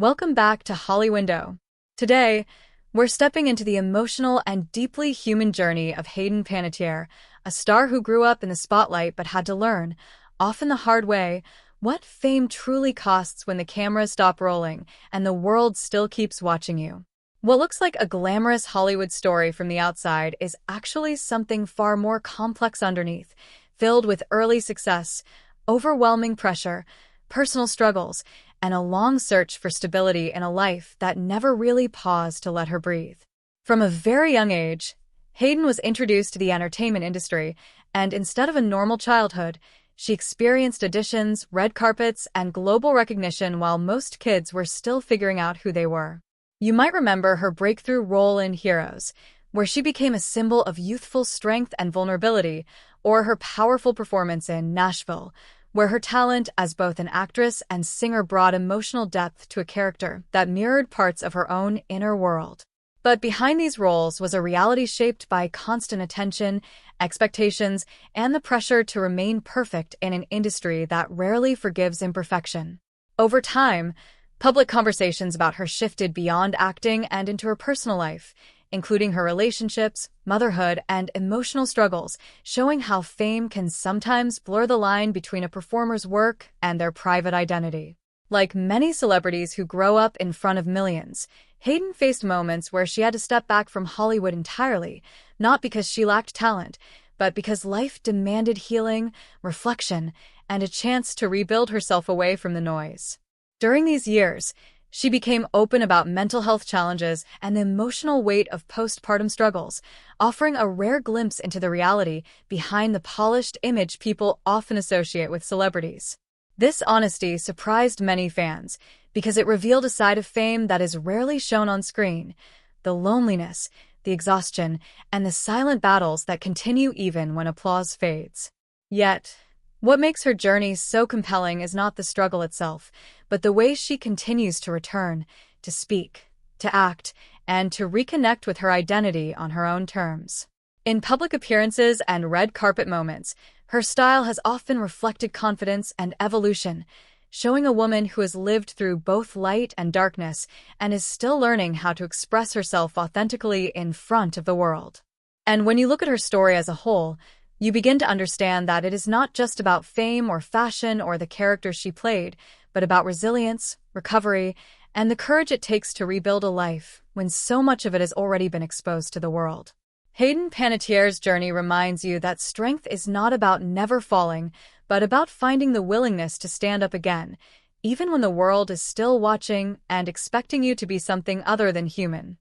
Welcome back to Holly Window. Today, we're stepping into the emotional and deeply human journey of Hayden Panettiere, a star who grew up in the spotlight but had to learn, often the hard way, what fame truly costs when the cameras stop rolling and the world still keeps watching you. What looks like a glamorous Hollywood story from the outside is actually something far more complex underneath, filled with early success, overwhelming pressure, personal struggles, and a long search for stability in a life that never really paused to let her breathe. From a very young age, Hayden was introduced to the entertainment industry, and instead of a normal childhood, she experienced auditions, red carpets, and global recognition while most kids were still figuring out who they were. You might remember her breakthrough role in Heroes, where she became a symbol of youthful strength and vulnerability, or her powerful performance in Nashville, where her talent as both an actress and singer brought emotional depth to a character that mirrored parts of her own inner world. But behind these roles was a reality shaped by constant attention, expectations, and the pressure to remain perfect in an industry that rarely forgives imperfection. Over time, public conversations about her shifted beyond acting and into her personal life, including her relationships, motherhood, and emotional struggles, showing how fame can sometimes blur the line between a performer's work and their private identity. Like many celebrities who grow up in front of millions, Hayden faced moments where she had to step back from Hollywood entirely, not because she lacked talent, but because life demanded healing, reflection, and a chance to rebuild herself away from the noise. During these years, she became open about mental health challenges and the emotional weight of postpartum struggles, offering a rare glimpse into the reality behind the polished image people often associate with celebrities. This honesty surprised many fans because it revealed a side of fame that is rarely shown on screen: the loneliness, the exhaustion, and the silent battles that continue even when applause fades. Yet, what makes her journey so compelling is not the struggle itself, but the way she continues to return, to speak, to act, and to reconnect with her identity on her own terms. In public appearances and red carpet moments, her style has often reflected confidence and evolution, showing a woman who has lived through both light and darkness and is still learning how to express herself authentically in front of the world. And when you look at her story as a whole, you begin to understand that it is not just about fame or fashion or the character she played, but about resilience, recovery, and the courage it takes to rebuild a life when so much of it has already been exposed to the world. Hayden Panettiere's journey reminds you that strength is not about never falling, but about finding the willingness to stand up again, even when the world is still watching and expecting you to be something other than human.